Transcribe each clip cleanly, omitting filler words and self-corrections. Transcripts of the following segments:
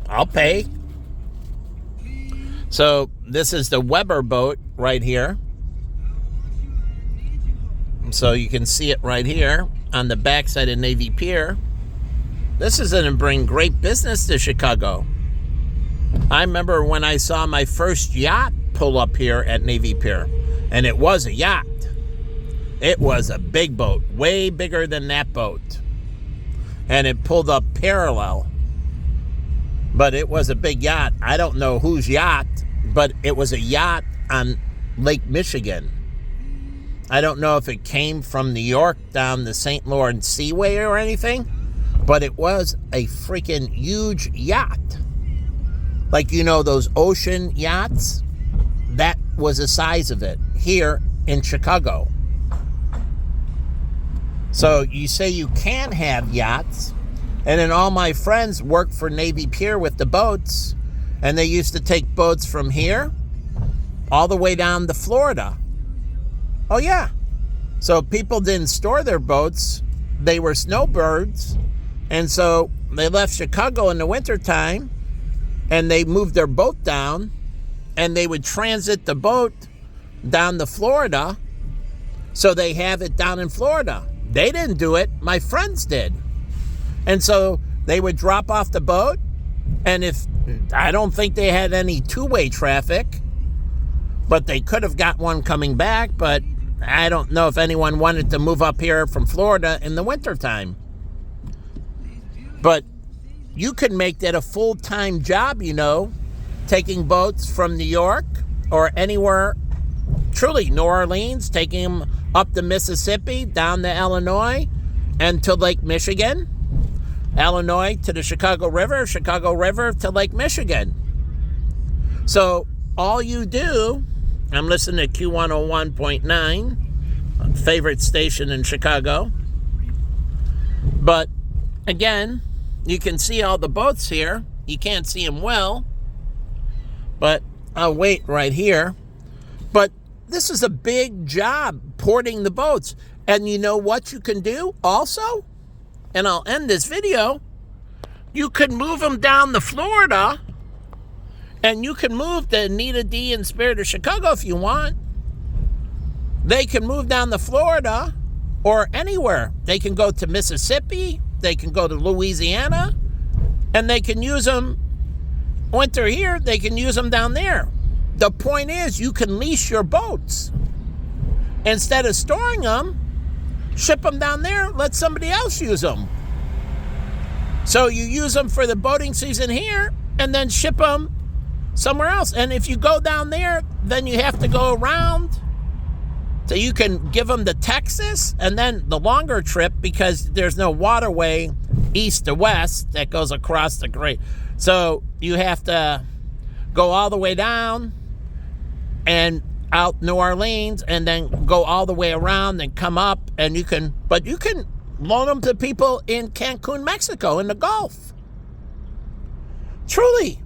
I'll pay. So this is the Weber boat right here. So you can see it right here on the backside of Navy Pier. This is going to bring great business to Chicago. I remember when I saw my first yacht pull up here at Navy Pier, and it was a yacht. It was a big boat, way bigger than that boat. And it pulled up parallel. But it was a big yacht. I don't know whose yacht, but it was a yacht on Lake Michigan. I don't know if it came from New York down the St. Lawrence Seaway or anything, but it was a freaking huge yacht. Like, you know, those ocean yachts? That was the size of it here in Chicago. So you say you can have yachts, and then all my friends worked for Navy Pier with the boats, and they used to take boats from here all the way down to Florida. Oh, yeah. So people didn't store their boats. They were snowbirds, and so they left Chicago in the wintertime, and they moved their boat down, and they would transit the boat down to Florida, so they have it down in Florida. They didn't do it. My friends did. And so they would drop off the boat, and I don't think they had any two-way traffic, but they could have got one coming back, but I don't know if anyone wanted to move up here from Florida in the wintertime. But you can make that a full-time job, you know, taking boats from New York or anywhere, truly, New Orleans, taking them up the Mississippi, down to Illinois, and to Lake Michigan. Illinois to the Chicago River to Lake Michigan. So all you do, I'm listening to Q101.9, favorite station in Chicago. But again, you can see all the boats here. You can't see them well, but I'll wait right here. But this is a big job, porting the boats. And you know what you can do also? And I'll end this video. You can move them down to Florida, and you can move the Anita D and Spirit of Chicago if you want. They can move down to Florida or anywhere. They can go to Mississippi. They can go to Louisiana, and they can use them winter here. They can use them down there. The point is, you can lease your boats. Instead of storing them, ship them down there, let somebody else use them. So you use them for the boating season here, and then ship them somewhere else. And if you go down there, then you have to go around. So you can give them to Texas, and then the longer trip, because there's no waterway east to west that goes across the great. So you have to go all the way down and out New Orleans, and then go all the way around and come up, and you can loan them to people in Cancun, Mexico, in the Gulf. Truly,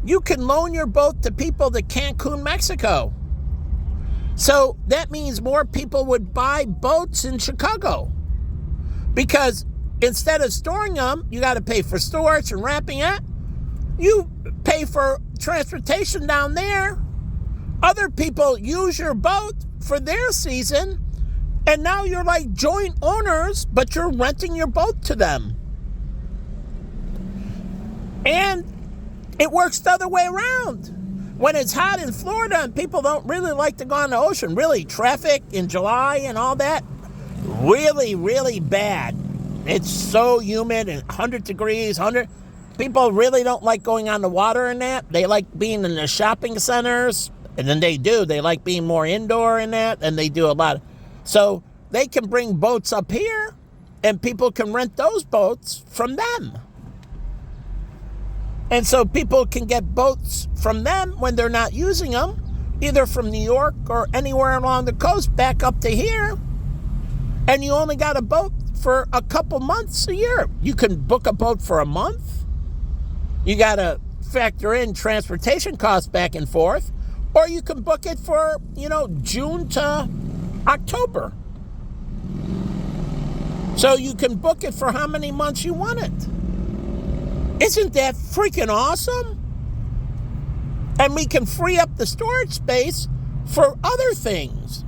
you can loan your boat to people to Cancun, Mexico. So that means more people would buy boats in Chicago, because instead of storing them, you got to pay for storage and wrapping it. You pay for transportation down there. Other people use your boat for their season, and now you're like joint owners, but you're renting your boat to them. And it works the other way around. When it's hot in Florida and people don't really like to go on the ocean, really, traffic in July and all that, really, really bad. It's so humid and 100 degrees, 100. People really don't like going on the water and that. They like being in the shopping centers. And then they like being more indoor in that, and they do a lot. So they can bring boats up here, and people can rent those boats from them. And so people can get boats from them when they're not using them, either from New York or anywhere along the coast back up to here. And you only got a boat for a couple months a year. You can book a boat for a month. You got to factor in transportation costs back and forth. Or you can book it for, June to October. So you can book it for how many months you want it. Isn't that freaking awesome? And we can free up the storage space for other things.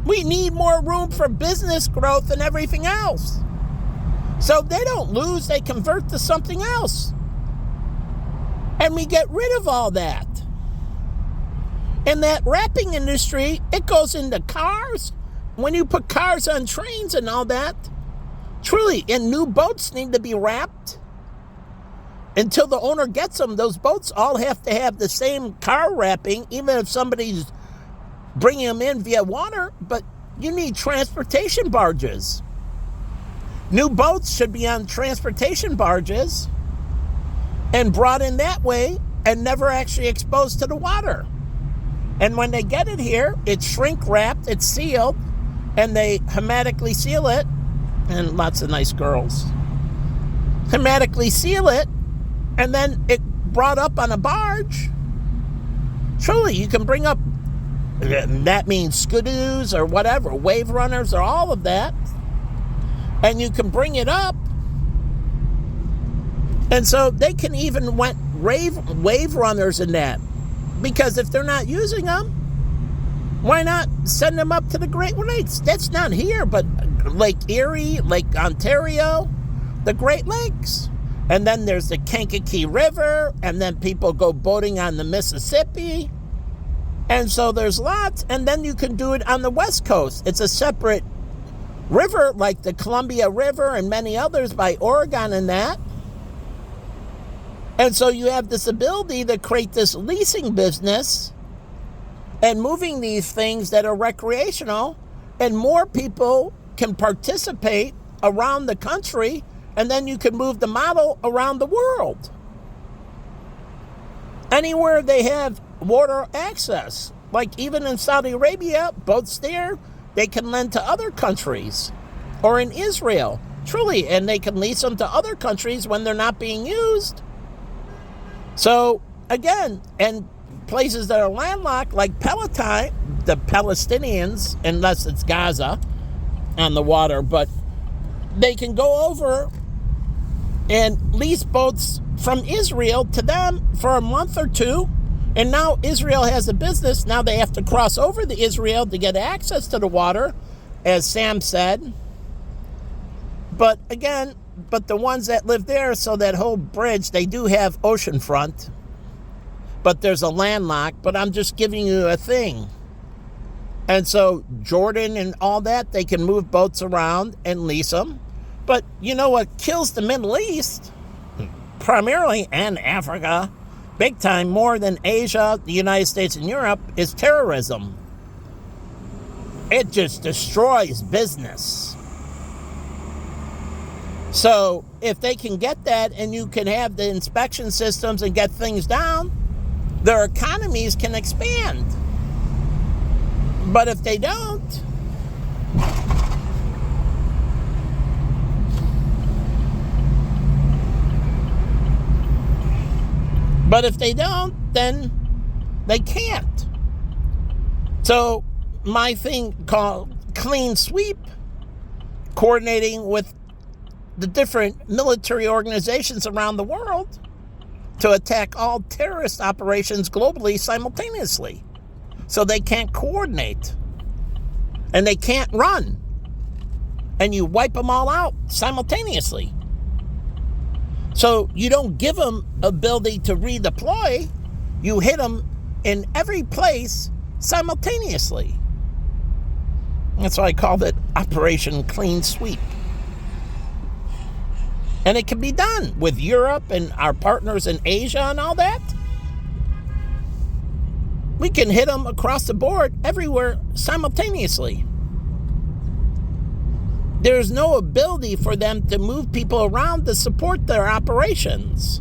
We need more room for business growth and everything else. So they don't lose, they convert to something else. And we get rid of all that. And that wrapping industry, it goes into cars. When you put cars on trains and all that, truly, and new boats need to be wrapped. Until the owner gets them, those boats all have to have the same car wrapping, even if somebody's bringing them in via water. But you need transportation barges. New boats should be on transportation barges and brought in that way and never actually exposed to the water. And when they get it here, it's shrink wrapped, it's sealed, and they hermetically seal it, and lots of nice girls hermetically seal it, and then it brought up on a barge. Truly, you can bring up, that means skidoos or whatever, wave runners or all of that, and you can bring it up. And so they can even went wave runners in that, because if they're not using them, why not send them up to the Great Lakes? That's not here, but Lake Erie, Lake Ontario, the Great Lakes. And then there's the Kankakee River, and then people go boating on the Mississippi. And so there's lots, and then you can do it on the West Coast. It's a separate river, like the Columbia River and many others by Oregon and that. And so you have this ability to create this leasing business and moving these things that are recreational, and more people can participate around the country, and then you can move the model around the world. Anywhere they have water access, like even in Saudi Arabia, boats there, they can lend to other countries, or in Israel, truly, and they can lease them to other countries when they're not being used. So, again, and places that are landlocked, like Palestine, the Palestinians, unless it's Gaza on the water, but they can go over and lease boats from Israel to them for a month or two. And now Israel has a business. Now they have to cross over to Israel to get access to the water, as Sam said. But again, the ones that live there, so that whole bridge, they do have oceanfront, but there's a landlocked. But I'm just giving you a thing. And so Jordan and all that, they can move boats around and lease them. But you know what kills the Middle East, primarily, and Africa, big time, more than Asia, the United States, and Europe, is terrorism. It just destroys business. So if they can get that, and you can have the inspection systems and get things down, their economies can expand. But if they don't, then they can't. So my thing called Clean Sweep, coordinating with the different military organizations around the world to attack all terrorist operations globally simultaneously. So they can't coordinate. And they can't run. And you wipe them all out simultaneously. So you don't give them ability to redeploy. You hit them in every place simultaneously. That's why I called it Operation Clean Sweep. And it can be done with Europe and our partners in Asia and all that. We can hit them across the board everywhere simultaneously. There's no ability for them to move people around to support their operations.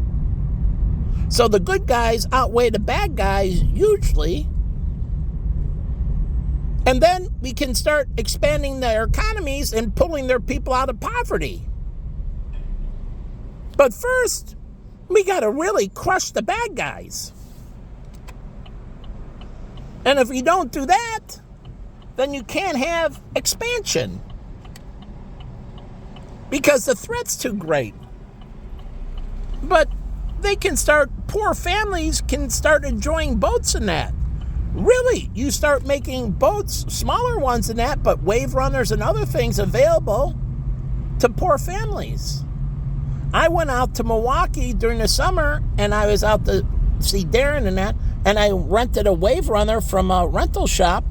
So the good guys outweigh the bad guys hugely. And then we can start expanding their economies and pulling their people out of poverty. But first, we got to really crush the bad guys. And if you don't do that, then you can't have expansion. Because the threat's too great. But poor families can start enjoying boats in that. Really, you start making boats, smaller ones than that, but wave runners and other things available to poor families. I went out to Milwaukee during the summer, and I was out to see Darren and that, and I rented a wave runner from a rental shop,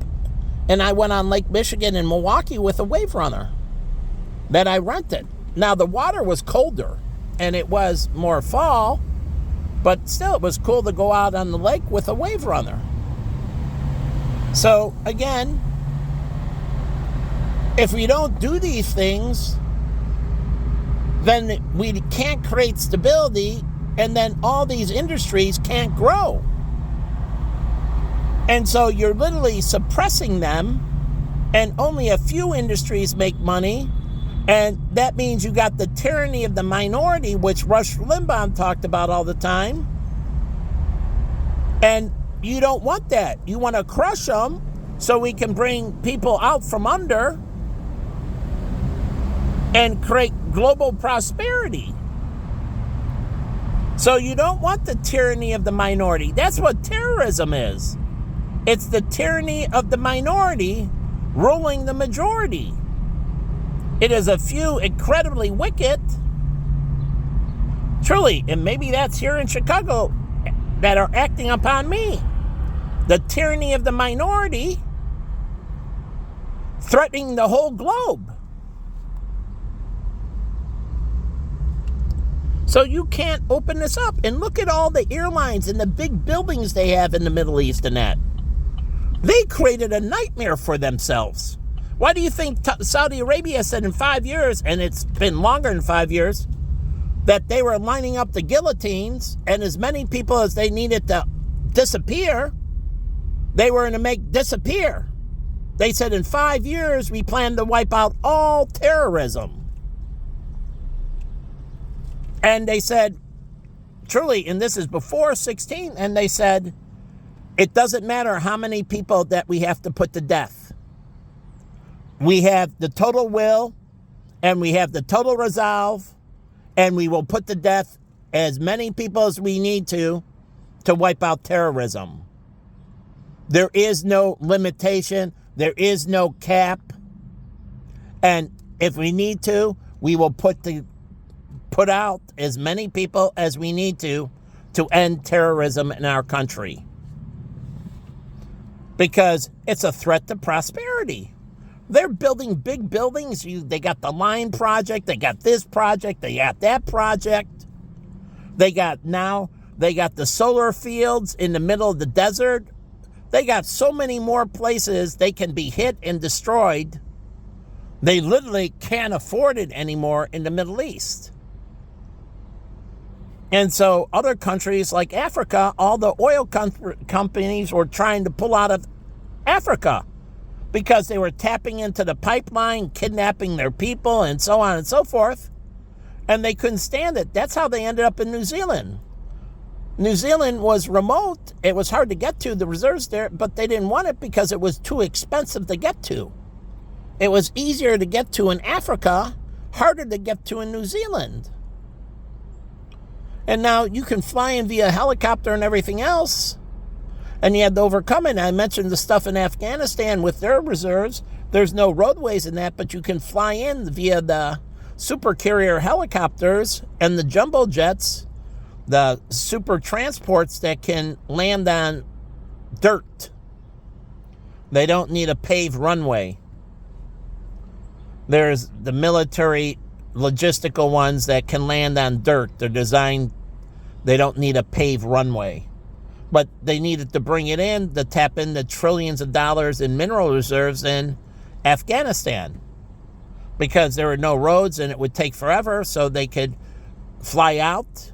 and I went on Lake Michigan in Milwaukee with a wave runner that I rented. Now, the water was colder, and it was more fall, but still, it was cool to go out on the lake with a wave runner. So, again, if we don't do these things, then we can't create stability, and then all these industries can't grow. And so you're literally suppressing them, and only a few industries make money, and that means you got the tyranny of the minority, which Rush Limbaugh talked about all the time. And you don't want that. You want to crush them so we can bring people out from under and create global prosperity. So you don't want the tyranny of the minority. That's what terrorism is. It's the tyranny of the minority ruling the majority. It is a few incredibly wicked, truly, and maybe that's here in Chicago, that are acting upon me. The tyranny of the minority threatening the whole globe. So you can't open this up. And look at all the airlines and the big buildings they have in the Middle East and that. They created a nightmare for themselves. Why do you think Saudi Arabia said in 5 years, and it's been longer than 5 years, that they were lining up the guillotines, and as many people as they needed to disappear, they were going to make disappear. They said in 5 years, we plan to wipe out all terrorism. And they said, truly, and this is before 16, and they said, it doesn't matter how many people that we have to put to death. We have the total will, and we have the total resolve, and we will put to death as many people as we need to wipe out terrorism. There is no limitation. There is no cap. And if we need to, we will put out as many people as we need to end terrorism in our country. Because it's a threat to prosperity. They're building big buildings. They got the line project. They got this project. They got that project. They got the solar fields in the middle of the desert. They got so many more places they can be hit and destroyed. They literally can't afford it anymore in the Middle East. And so other countries like Africa, all the oil companies were trying to pull out of Africa because they were tapping into the pipeline, kidnapping their people, and so on and so forth. And they couldn't stand it. That's how they ended up in New Zealand. New Zealand was remote. It was hard to get to, the reserves there, but they didn't want it because it was too expensive to get to. It was easier to get to in Africa, harder to get to in New Zealand. And now you can fly in via helicopter and everything else. And you had to overcome it. I mentioned the stuff in Afghanistan with their reserves. There's no roadways in that, but you can fly in via the super carrier helicopters and the jumbo jets, the super transports that can land on dirt. They don't need a paved runway. There's the military logistical ones that can land on dirt. They're designed, they don't need a paved runway. But they needed to bring it in to tap into trillions of dollars in mineral reserves in Afghanistan because there were no roads and it would take forever, so they could fly out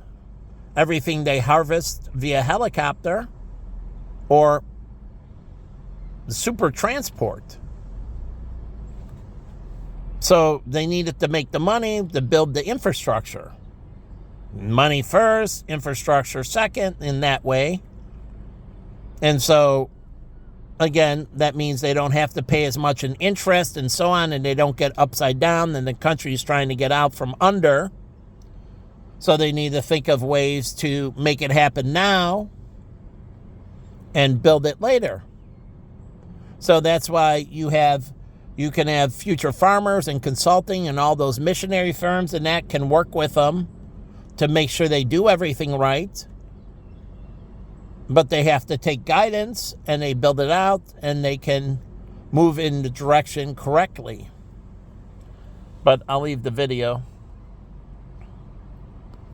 everything they harvest via helicopter or super transport. So they needed to make the money to build the infrastructure. Money first, infrastructure second, in that way. And so, again, that means they don't have to pay as much in interest and so on, and they don't get upside down, and the country's trying to get out from under So they need to think of ways to make it happen now and build it later. So that's why you can have future farmers and consulting and all those missionary firms, and that can work with them to make sure they do everything right. But they have to take guidance, and they build it out, and they can move in the direction correctly. But I'll leave the video.